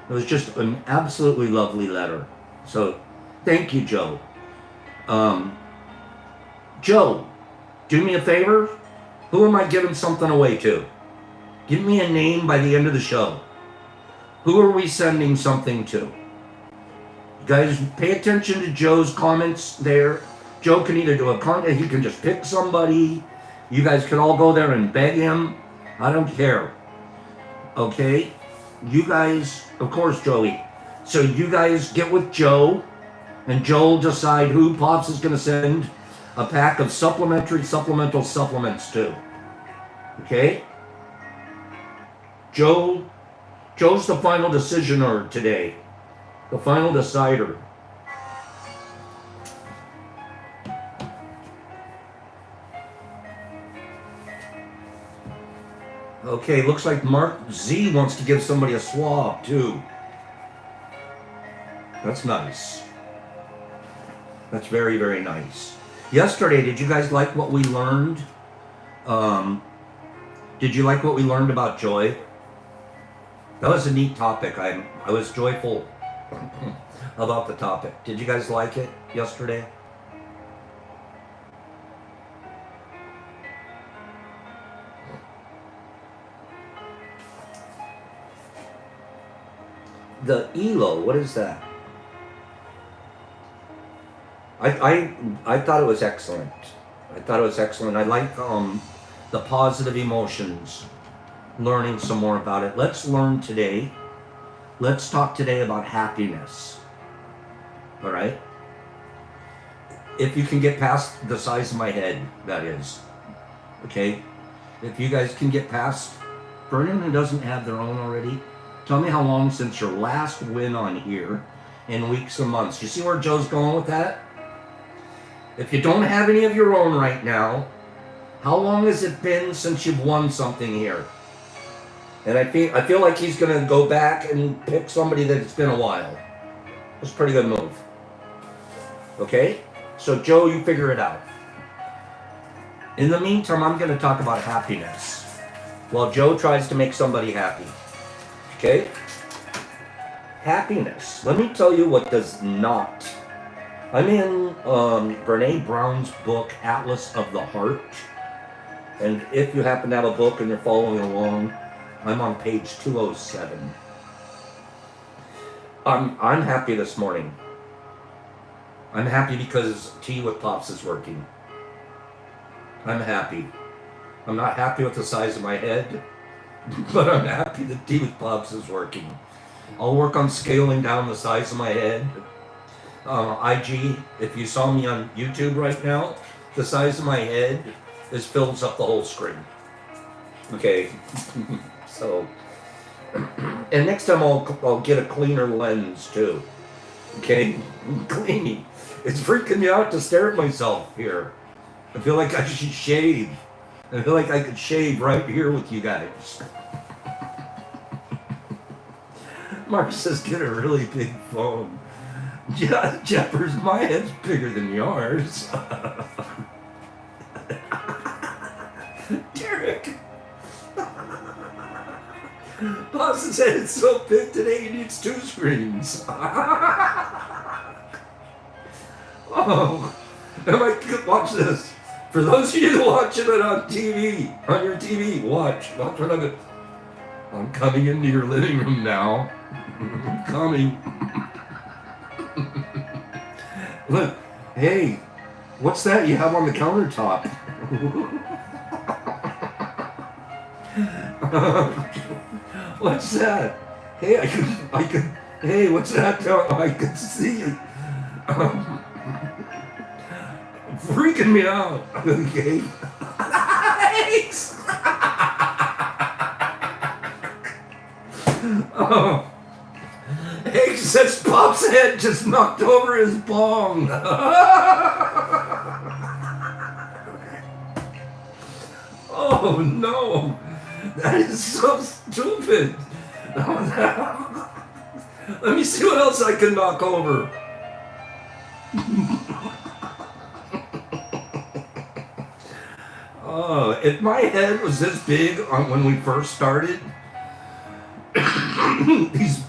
It was just an absolutely lovely letter. So thank you, Joe. Joe, do me a favor. Who am I giving something away to? Give me a name by the end of the show. Who are we sending something to? You guys, pay attention to Joe's comments there. Joe can either do a comment, he can just pick somebody. You guys can all go there and beg him. I don't care. Okay? You guys, of course, Joey. So you guys get with Joe, and Joe will decide who Pops is going to send a pack of supplemental supplements to. Okay? Joe's the final decisioner today. The final decider. Okay, looks like Mark Z wants to give somebody a swab too. That's nice. That's very, very nice. Yesterday, did you guys like what we learned? Did you like what we learned about joy? That was a neat topic. I was joyful about the topic. Did you guys like it yesterday? The ELO, what is that? I thought it was excellent. I thought it was excellent. I like the positive emotions. Learning some more about it. Let's learn today. Let's talk today about happiness. All right? If you can get past the size of my head, that is. Okay? If you guys can get past, for anyone who doesn't have their own already, tell me how long since your last win on here in weeks and months. You see where Joe's going with that? If you don't have any of your own right now, how long has it been since you've won something here? And I feel like he's going to go back and pick somebody that's been a while. That's a pretty good move. Okay? So Joe, you figure it out. In the meantime, I'm going to talk about happiness while Joe tries to make somebody happy. Okay? Happiness. Let me tell you what does not. I'm in Brene Brown's book, Atlas of the Heart. And if you happen to have a book and you're following along, I'm on page 207. I'm happy this morning. I'm happy because Tea with Pops is working. I'm happy. I'm not happy with the size of my head, but I'm happy that Tea with Pops is working. I'll work on scaling down the size of my head. IG, if you saw me on YouTube right now, the size of my head fills up the whole screen. Okay, so, and next time I'll get a cleaner lens too. Okay, cleaning. It's freaking me out to stare at myself here. I feel like I should shave. I feel like I could shave right here with you guys. Mark says, get a really big phone. Yeah, Jeffers, my head's bigger than yours. Derek. Boss said it's so big today he needs 2 screens. Oh, watch this. For those of you watching it on TV, on your TV, watch what I'm coming into your living room now. I'm coming. Look, hey, what's that you have on the countertop? What's that? Hey, I could, hey, what's that? I could see it. Freaking me out. Okay. Oh. Hey, says Pop's head just knocked over his bong. Oh no, that is so stupid. Let me see what else I can knock over. Oh, if my head was this big when we first started,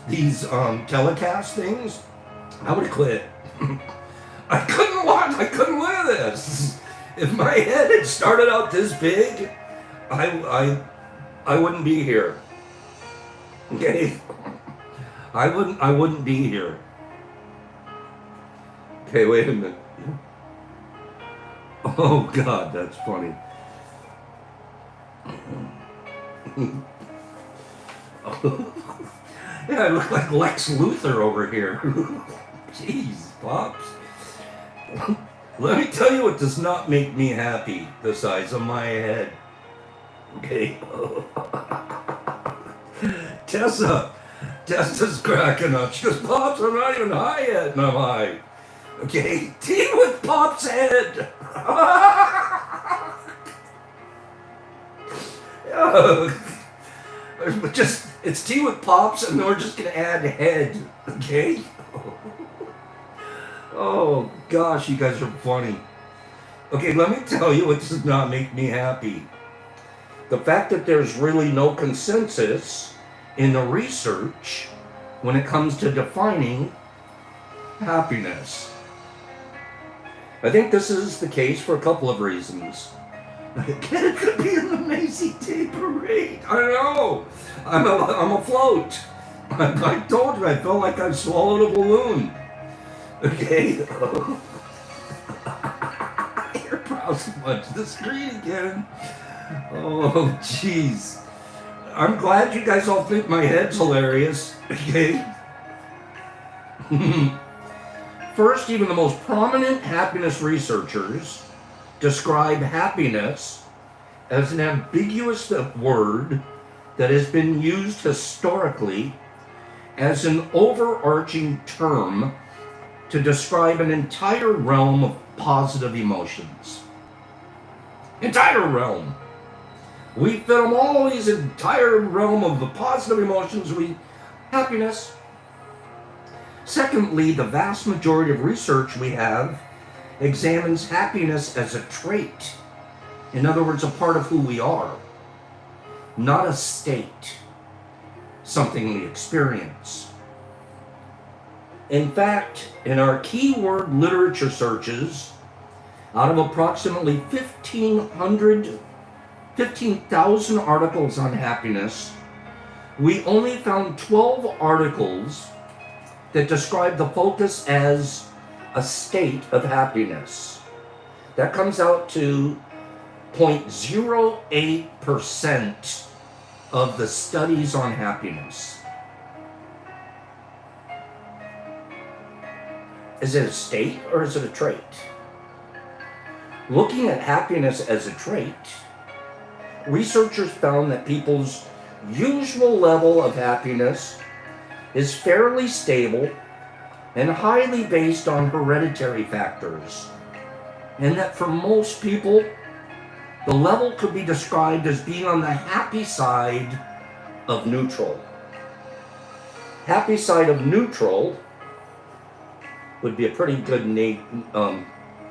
these telecast things, I would have quit. I couldn't watch. I couldn't live this. If my head had started out this big, I wouldn't be here. Okay, I wouldn't be here. Okay, wait a minute. Oh God, that's funny. Yeah, I look like Lex Luthor over here. Jeez, Pops. Let me tell you what does not make me happy, the size of my head. Okay. Tessa's cracking up. She goes, Pops, I'm not even high yet. And I'm high. Okay, tea with Pop's head. Just, it's tea with Pops, and then we're just gonna add head. Okay. Oh gosh, you guys are funny. Okay, let me tell you what does not make me happy. The fact that there's really no consensus in the research when it comes to defining happiness. I think this is the case for a couple of reasons. It could be an amazing day parade. I know. I'm afloat. I told you, I felt like I swallowed a balloon. Okay. You're browsing much the screen again. Oh, jeez. I'm glad you guys all think my head's hilarious. Okay. First, even the most prominent happiness researchers describe happiness as an ambiguous word that has been used historically as an overarching term to describe an entire realm of positive emotions. Entire realm. We fit them all these entire realm of the positive emotions, happiness. Secondly, the vast majority of research we have examines happiness as a trait. In other words, a part of who we are, not a state, something we experience. In fact, in our keyword literature searches, out of approximately 15,000 articles on happiness, we only found 12 articles that describe the focus as a state of happiness. That comes out to 0.08% of the studies on happiness. Is it a state or is it a trait? Looking at happiness as a trait, researchers found that people's usual level of happiness is fairly stable and highly based on hereditary factors, and that for most people, the level could be described as being on the happy side of neutral. Happy side of neutral would be a pretty good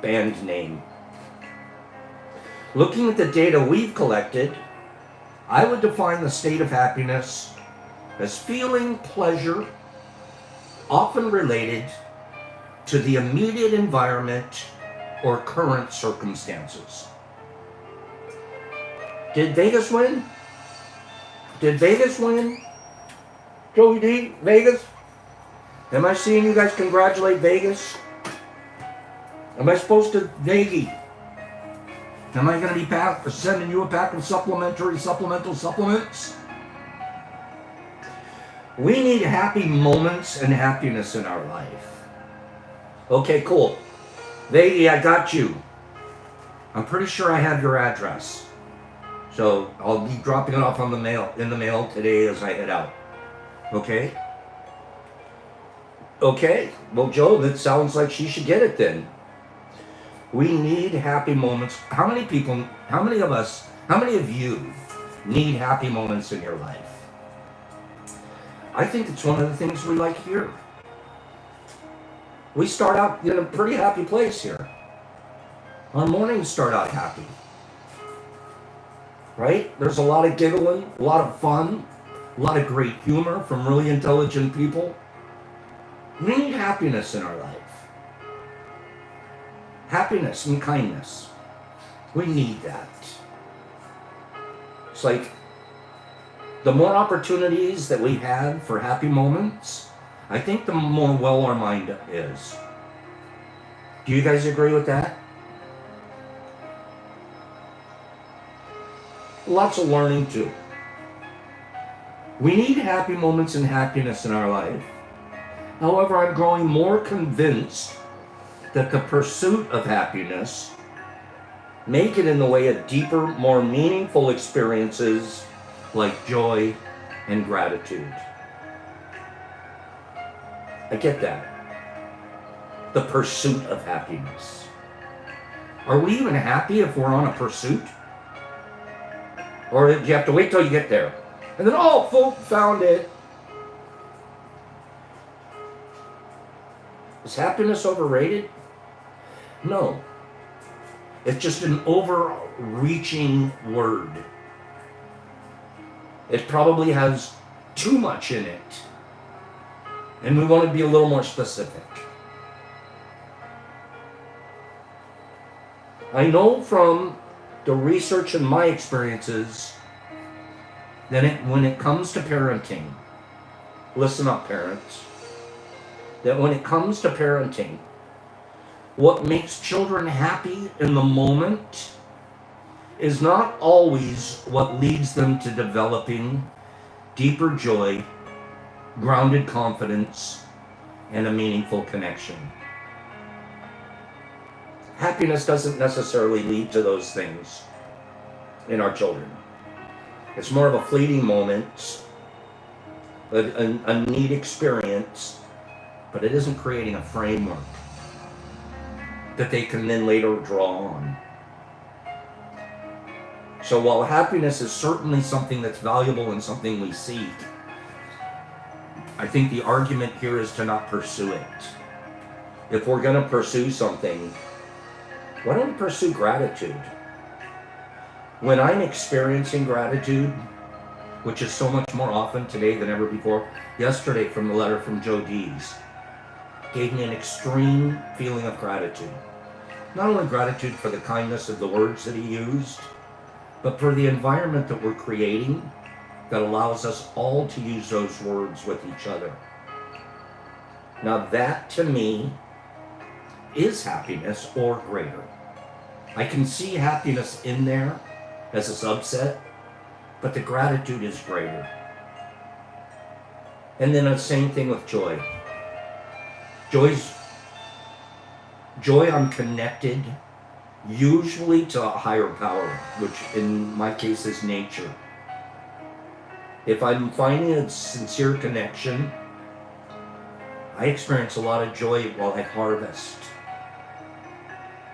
band name. Looking at the data we've collected, I would define the state of happiness as feeling pleasure, often related to the immediate environment or current circumstances. Did Vegas win? Did Vegas win? Joey D, Vegas? Am I seeing you guys congratulate Vegas? Am I supposed to, Vegas? Am I going to be sending you a pack of supplemental supplements? We need happy moments and happiness in our life. Okay, cool. I got you. I'm pretty sure I have your address. So I'll be dropping it off in the mail today as I head out. Okay? Okay. Well, Joe, that sounds like she should get it then. We need happy moments. How many of you need happy moments in your life? I think it's one of the things we like here. We start out in a pretty happy place here. Our mornings start out happy. Right? There's a lot of giggling, a lot of fun, a lot of great humor from really intelligent people. We need happiness in our life. Happiness and kindness. We need that. It's like the more opportunities that we have for happy moments, I think the more well our mind is. Do you guys agree with that? Lots of learning too. We need happy moments and happiness in our life. However, I'm growing more convinced that the pursuit of happiness may get in the way of deeper, more meaningful experiences like joy and gratitude. I get that. The pursuit of happiness. Are we even happy if we're on a pursuit? Or do you have to wait till you get there? And then, found it. Is happiness overrated? No. It's just an overreaching word. It probably has too much in it. And we want to be a little more specific. I know from the research and my experiences that when it comes to parenting, listen up, parents, that when it comes to parenting, what makes children happy in the moment is not always what leads them to developing deeper joy, grounded confidence, and a meaningful connection. Happiness doesn't necessarily lead to those things in our children. It's more of a fleeting moment, a neat experience, but it isn't creating a framework that they can then later draw on. So while happiness is certainly something that's valuable and something we seek, I think the argument here is to not pursue it. If we're going to pursue something, why don't we pursue gratitude? When I'm experiencing gratitude, which is so much more often today than ever before, yesterday from the letter from Joe Dees, gave me an extreme feeling of gratitude. Not only gratitude for the kindness of the words that he used, but for the environment that we're creating that allows us all to use those words with each other. Now that, to me, is happiness or greater. I can see happiness in there as a subset, but the gratitude is greater. And then the same thing with joy. Joy, I'm connected usually to a higher power, which in my case is nature. If I'm finding a sincere connection, I experience a lot of joy while I harvest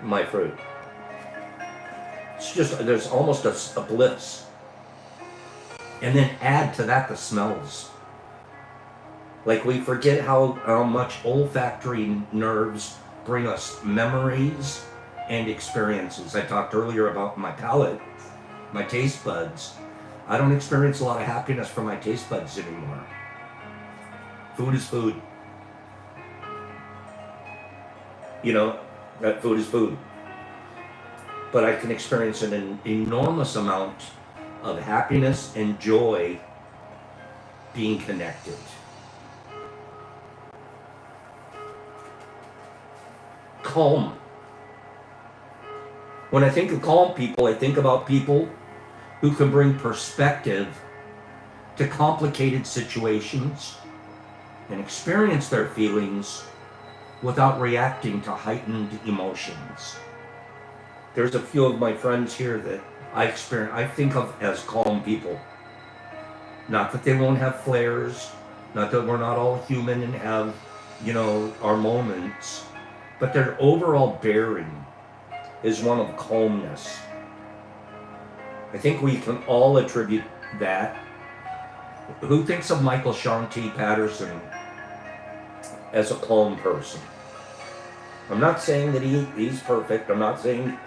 my fruit. It's just, there's almost a bliss. And then add to that the smells. Like we forget how much olfactory nerves bring us memories and experiences. I talked earlier about my palate, my taste buds. I don't experience a lot of happiness from my taste buds anymore. Food is food. You know, that food is food. But I can experience an enormous amount of happiness and joy being connected. Calm. When I think of calm people, I think about people who can bring perspective to complicated situations and experience their feelings without reacting to heightened emotions. There's a few of my friends here that I think of as calm people. Not that they won't have flares, not that we're not all human and have, our moments, but their overall bearing is one of calmness. I think we can all attribute that. Who thinks of Michael Shanti Patterson as a calm person? I'm not saying that he's perfect. I'm not saying,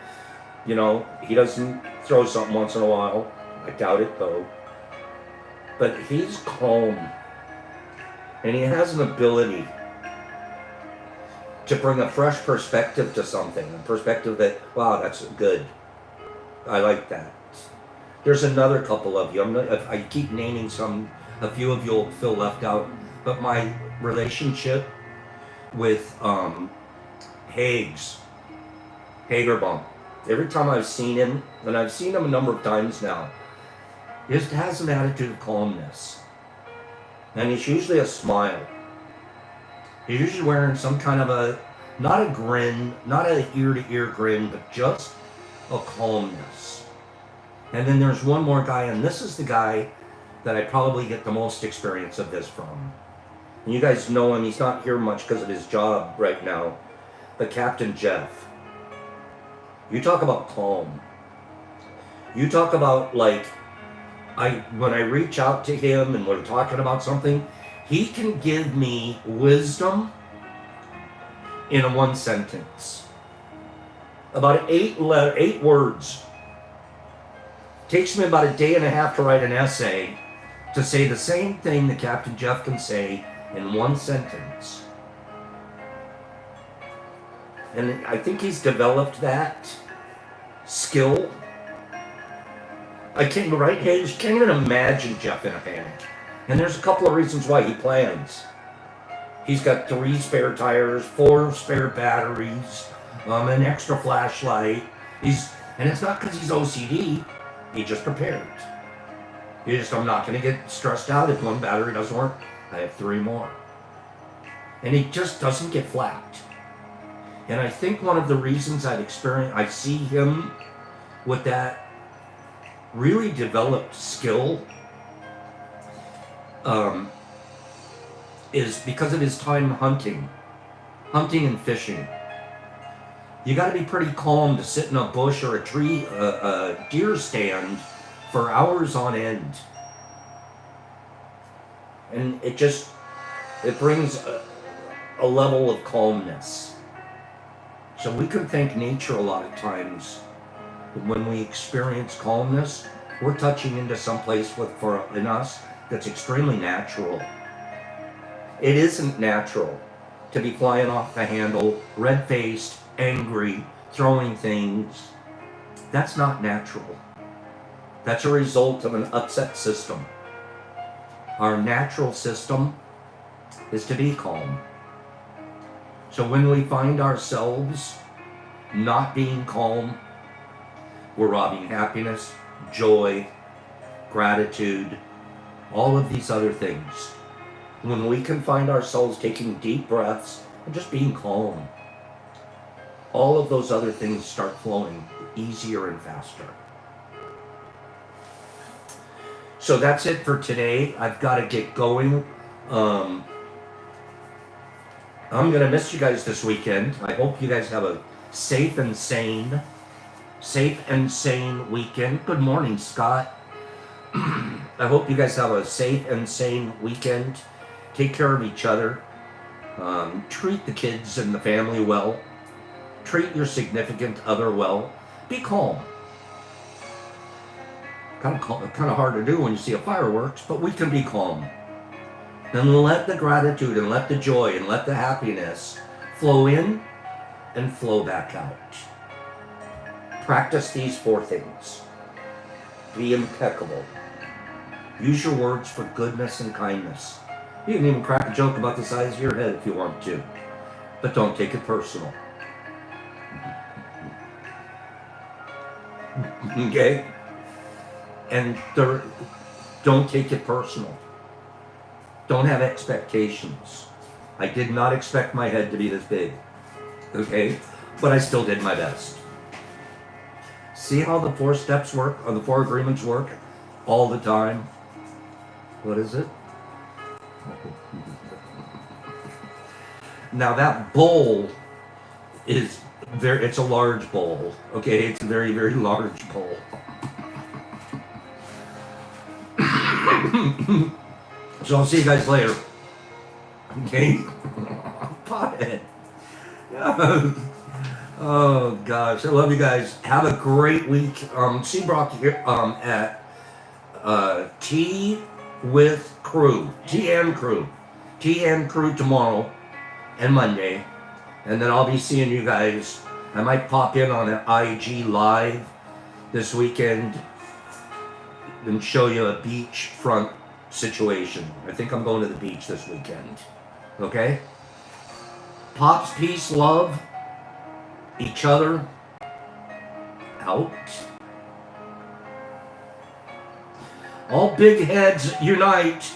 he doesn't throw something once in a while. I doubt it though. But he's calm. And he has an ability to bring a fresh perspective to something. A perspective that, wow, that's good. I like that. There's another couple of you. I keep naming a few of you will feel left out. But my relationship with Hagerbomb, every time I've seen him, and I've seen him a number of times now, he just has an attitude of calmness. And he's usually a smile. He's usually wearing some kind of not a grin, not an ear-to-ear grin, but just a calmness. And then there's one more guy, and this is the guy that I probably get the most experience of this from. And you guys know him, he's not here much because of his job right now, but Captain Jeff. You talk about calm. You talk about when I reach out to him and we're talking about something, he can give me wisdom in a one sentence. About 8 words. Takes me about a day and a half to write an essay to say the same thing that Captain Jeff can say in one sentence. And I think he's developed that skill. I can't even imagine Jeff in a panic. And there's a couple of reasons why he plans. He's got 3 spare tires, 4 spare batteries, an extra flashlight. And it's not because he's OCD. He just prepared. I'm not going to get stressed out if one battery doesn't work. I have 3 more. And he just doesn't get flapped. And I think one of the reasons I see him with that really developed skill is because of his time hunting and fishing. You got to be pretty calm to sit in a bush or a deer stand for hours on end. And it brings a level of calmness. So we can thank nature a lot of times. When we experience calmness, we're touching into some place in us that's extremely natural. It isn't natural to be flying off the handle, red-faced, angry, throwing things. That's not natural. That's a result of an upset system. Our natural system is to be calm. So when we find ourselves not being calm, we're robbing happiness, joy, gratitude, all of these other things. When we can find ourselves taking deep breaths and just being calm, all of those other things start flowing easier and faster. So that's it for today. I've got to get going. I'm going to miss you guys this weekend. I hope you guys have a safe and sane weekend. Good morning, Scott. I hope you guys have a safe and sane weekend. Take care of each other. Treat the kids and the family well. Treat your significant other well. Be calm. Kind of hard to do when you see a fireworks, but we can be calm. And let the gratitude and let the joy and let the happiness flow in and flow back out. Practice these 4 things. Be impeccable. Use your words for goodness and kindness. You can even crack a joke about the size of your head if you want to, but don't take it personal. Okay? And don't take it personal. Don't have expectations. I did not expect my head to be this big. Okay? But I still did my best. See how the 4 steps work, or the 4 agreements work all the time? What is it? Now that bowl is it's a large bowl. Okay, it's a very, very large bowl. So I'll see you guys later. Okay? Pothead. Oh gosh, I love you guys. Have a great week. See Brock here at Tea with Crew. Tea and Crew. Tea and Crew tomorrow and Monday. And then I'll be seeing you guys. I might pop in on an IG live this weekend and show you a beachfront situation. I think I'm going to the beach this weekend. Okay? Pops, peace, love, each other, out. All big heads unite.